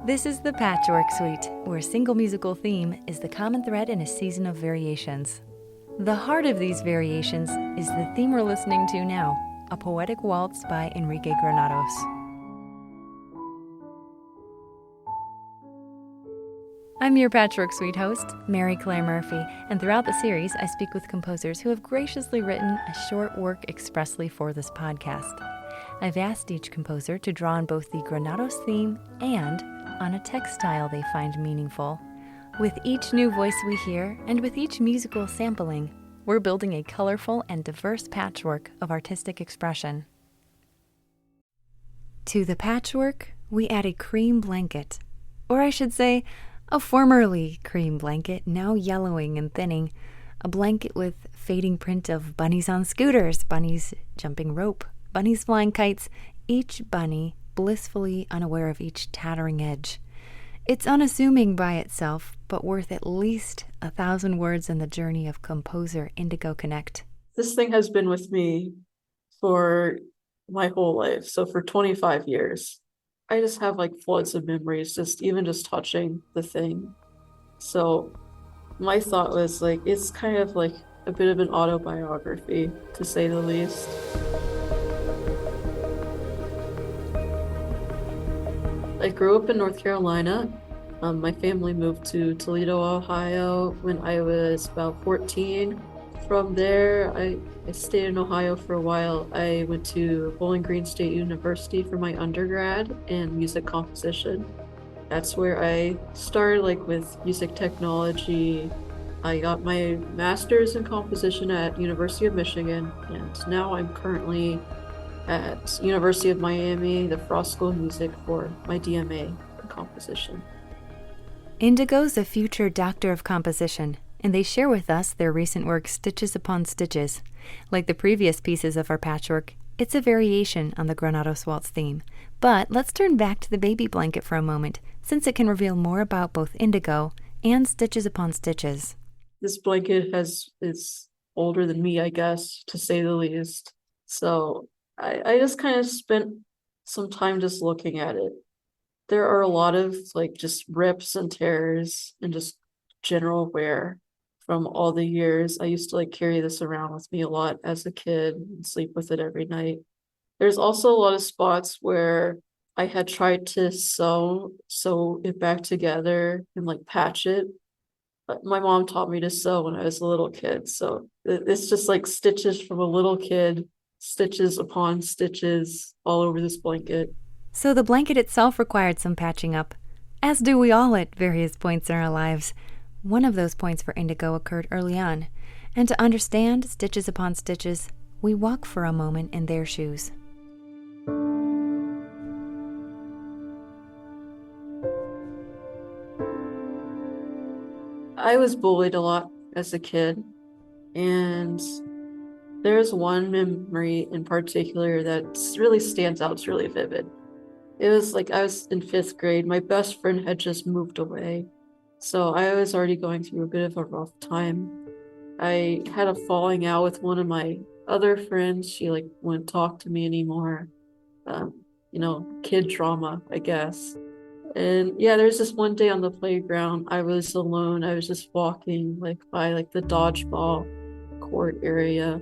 This is the Patchwork Suite, where a single musical theme is the common thread in a season of variations. The heart of these variations is the theme we're listening to now, a poetic waltz by Enrique Granados. I'm your Patchwork Suite host, Mary Claire Murphy, and throughout the series, I speak with composers who have graciously written a short work expressly for this podcast. I've asked each composer to draw on both the Granados theme and on a textile they find meaningful. With each new voice we hear, and with each musical sampling, we're building a colorful and diverse patchwork of artistic expression. To the patchwork, we add a cream blanket, or I should say, a formerly cream blanket, now yellowing and thinning, a blanket with fading print of bunnies on scooters, bunnies jumping rope, bunnies flying kites, each bunny blissfully unaware of each tattering edge. It's unassuming by itself, but worth at least 1,000 words in the journey of composer Indigo Knecht. This thing has been with me for my whole life, so for 25 years. I just have like floods of memories, just touching the thing. So my thought was like, it's kind of like a bit of an autobiography, to say the least. I grew up in North Carolina. My family moved to Toledo, Ohio when I was about 14. From there, I stayed in Ohio for a while. I went to Bowling Green State University for my undergrad in music composition. That's where I started with music technology. I got my master's in composition at University of Michigan, and now I'm currently at University of Miami, the Frost School of Music, for my DMA in composition. Indigo's a future doctor of composition, and they share with us their recent work Stitches Upon Stitches. Like the previous pieces of our patchwork, it's a variation on the Granados Waltz theme. But let's turn back to the baby blanket for a moment, since it can reveal more about both Indigo and Stitches Upon Stitches. This blanket is older than me, I guess, to say the least. So I just kind of spent some time just looking at it. There are a lot of just rips and tears and just general wear from all the years. I used to carry this around with me a lot as a kid and sleep with it every night. There's also a lot of spots where I had tried to sew it back together and patch it. But my mom taught me to sew when I was a little kid. So it's just stitches from a little kid, stitches upon stitches all over this blanket. So the blanket itself required some patching up, as do we all at various points in our lives. One of those points for Indigo occurred early on, and to understand Stitches Upon Stitches, we walk for a moment in their shoes. I was bullied a lot as a kid, and there's one memory in particular that really stands out. It's really vivid. It was I was in 5th grade. My best friend had just moved away, so I was already going through a bit of a rough time. I had a falling out with one of my other friends. She wouldn't talk to me anymore. Kid trauma, I guess. And yeah, there's this one day on the playground, I was alone. I was just walking by the dodgeball court area,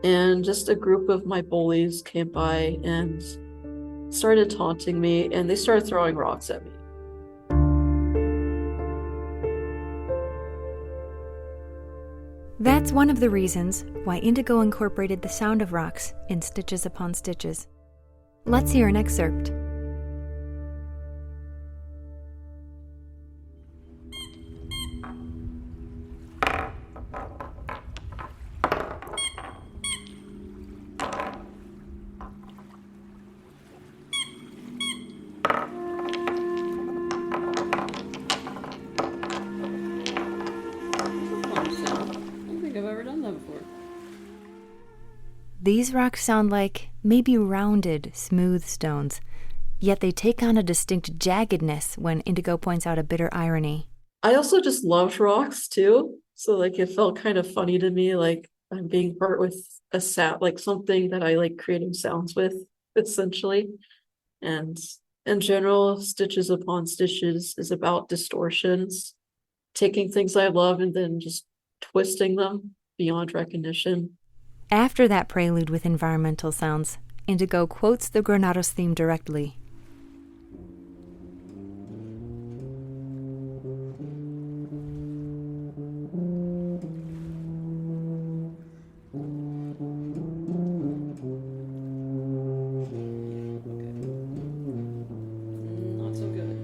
and just a group of my bullies came by and started taunting me, and they started throwing rocks at me. That's one of the reasons why Indigo incorporated the sound of rocks in Stitches Upon Stitches. Let's hear an excerpt. These rocks sound like maybe rounded, smooth stones, yet they take on a distinct jaggedness when Indigo points out a bitter irony. I also just loved rocks too, so it felt kind of funny to me, I'm being hurt with a sound, something that I creating sounds with, essentially. And In general, Stitches Upon Stitches is about distortions, taking things I love and then just twisting them beyond recognition. After that prelude with environmental sounds, Indigo quotes the Granados theme directly. Not so good.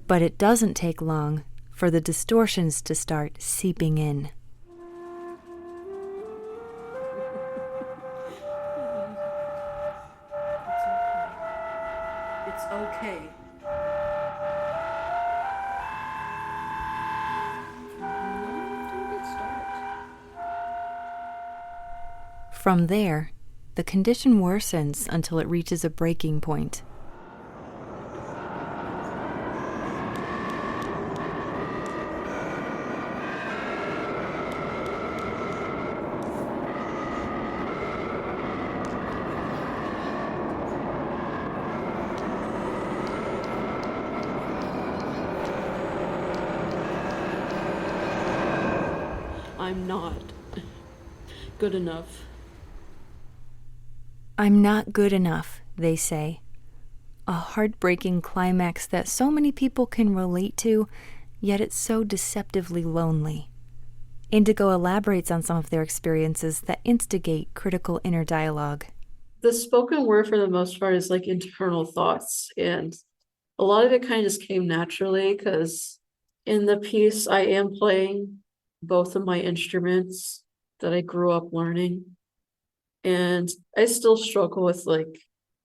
But it doesn't take long for the distortions to start seeping in. It's okay. From there, the condition worsens until it reaches a breaking point. I'm not good enough. I'm not good enough, they say. A heartbreaking climax that so many people can relate to, yet it's so deceptively lonely. Indigo elaborates on some of their experiences that instigate critical inner dialogue. The spoken word, for the most part, is like internal thoughts, and a lot of it kind of just came naturally because in the piece I am playing both of my instruments that I grew up learning. And I still struggle with like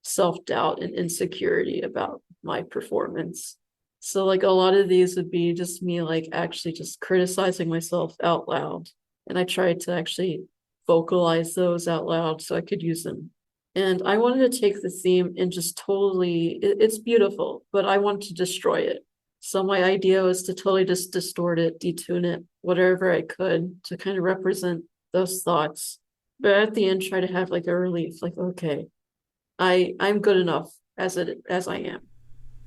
self-doubt and insecurity about my performance. So like a lot of these would be just me like actually just criticizing myself out loud. And I tried to actually vocalize those out loud so I could use them. And I wanted to take the theme and just totally, it's beautiful, but I wanted to destroy it. So my idea was to totally just distort it, detune it, whatever I could to kind of represent those thoughts. But at the end, try to have like a relief, like, okay, I'm good enough as I am.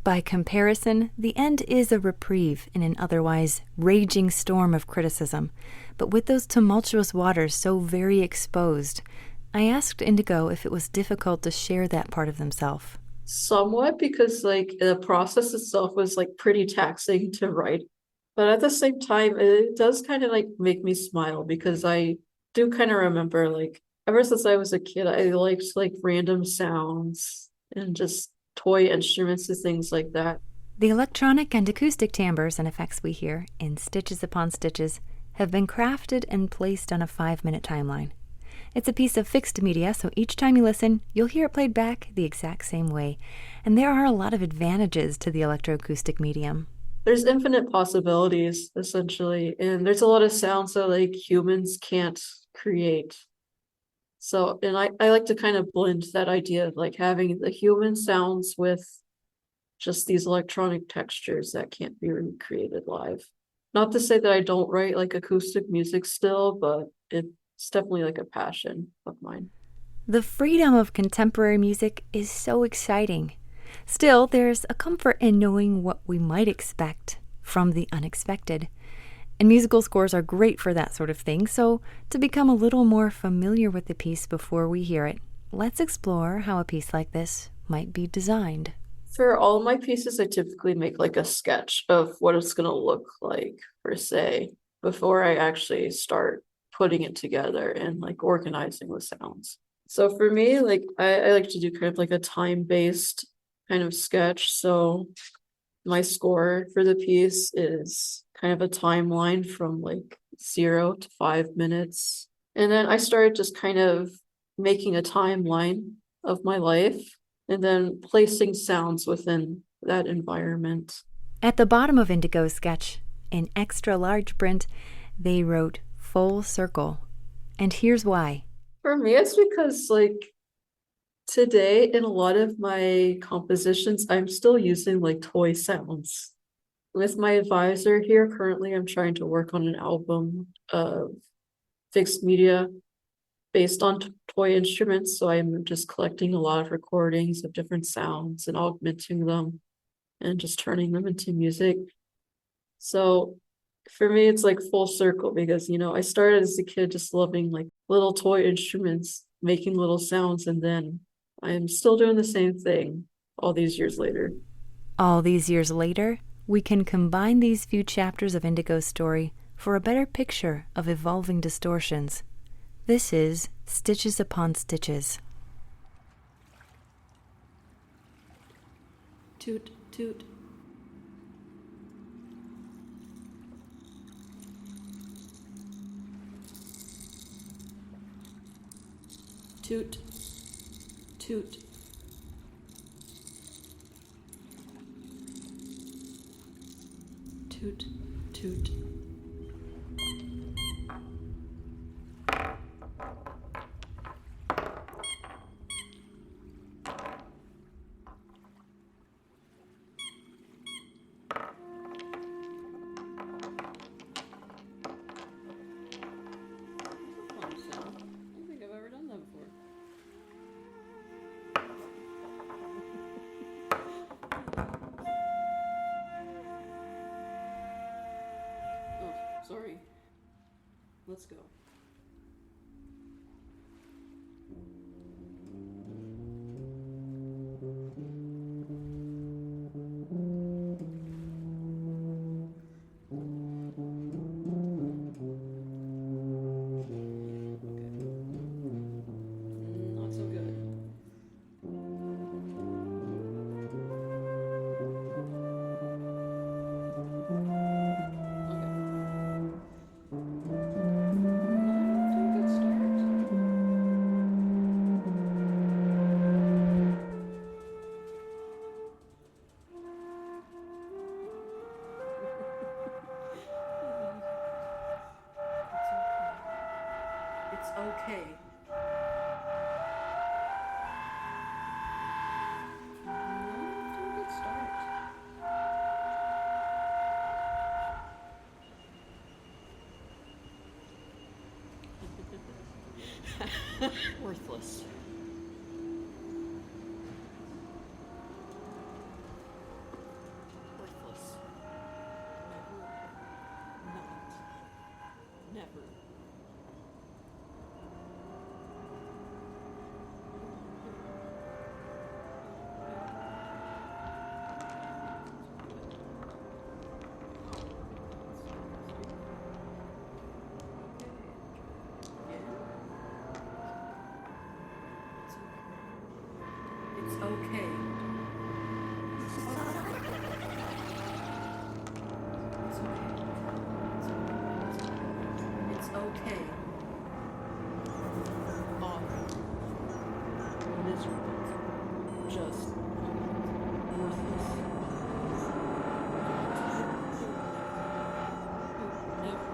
By comparison, the end is a reprieve in an otherwise raging storm of criticism. But with those tumultuous waters so very exposed, I asked Indigo if it was difficult to share that part of themselves. Somewhat, because like the process itself was like pretty taxing to write. But at the same time, it does kind of like make me smile because I do kind of remember like ever since I was a kid, I liked like random sounds and just toy instruments and things like that. The electronic and acoustic timbres and effects we hear in Stitches Upon Stitches have been crafted and placed on a 5-minute timeline. It's a piece of fixed media, so each time you listen, you'll hear it played back the exact same way. And there are a lot of advantages to the electroacoustic medium. There's infinite possibilities, essentially, and there's a lot of sounds that like humans can't create. So, and I like to kind of blend that idea of like having the human sounds with just these electronic textures that can't be recreated live. Not to say that I don't write like acoustic music still, but it's definitely like a passion of mine. The freedom of contemporary music is so exciting. Still, there's a comfort in knowing what we might expect from the unexpected. And musical scores are great for that sort of thing, so to become a little more familiar with the piece before we hear it, let's explore how a piece like this might be designed. For all my pieces, I typically make like a sketch of what it's going to look like, per se, before I actually start putting it together and like organizing the sounds. So for me, like I like to do kind of like a time-based kind of sketch. So my score for the piece is kind of a timeline from like 0 to 5 minutes. And then I started just kind of making a timeline of my life and then placing sounds within that environment. At the bottom of Indigo's sketch, in extra large print, they wrote full circle. And here's why. For me, it's because like today in a lot of my compositions, I'm still using like toy sounds. With my advisor here, currently I'm trying to work on an album of fixed media based on toy instruments. So I'm just collecting a lot of recordings of different sounds and augmenting them. and just turning them into music. So for me, it's like full circle because, I started as a kid just loving like little toy instruments, making little sounds, and then I'm still doing the same thing all these years later. All these years later, we can combine these few chapters of Indigo's story for a better picture of evolving distortions. This is Stitches Upon Stitches. Toot, toot. Toot, toot. Toot, toot. Fun sound. I don't think I've ever done that before. Oh, sorry. Let's go. Not so good. It's okay. To a good start. Worthless. Worthless. Never. Not. Never. It's okay. It's okay. Awful. Miserable. Just worthless. Never.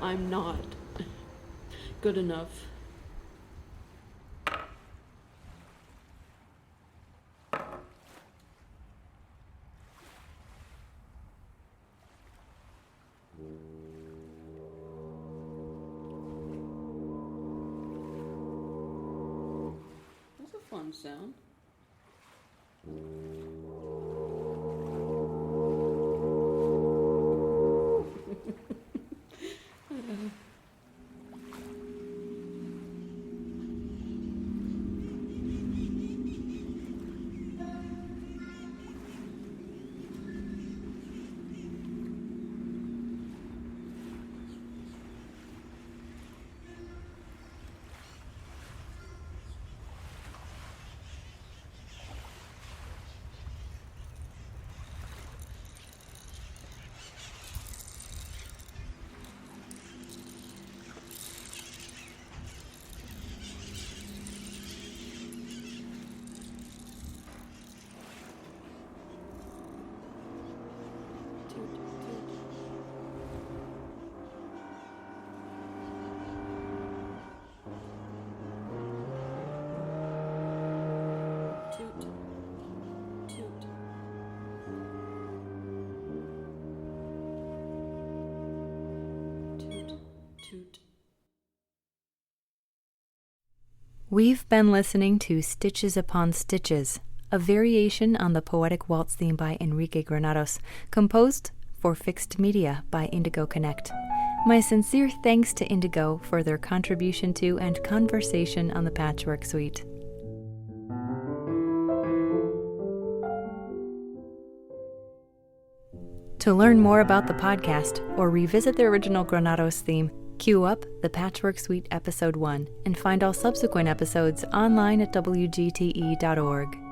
I'm not good enough. That's a fun sound. toot. We've been listening to Stitches Upon Stitches, a variation on the poetic waltz theme by Enrique Granados, composed for Fixed Media by Indigo Knecht. My sincere thanks to Indigo for their contribution to and conversation on the Patchwork Suite. To learn more about the podcast or revisit the original Granados theme, queue up the Patchwork Suite Episode 1 and find all subsequent episodes online at wgte.org.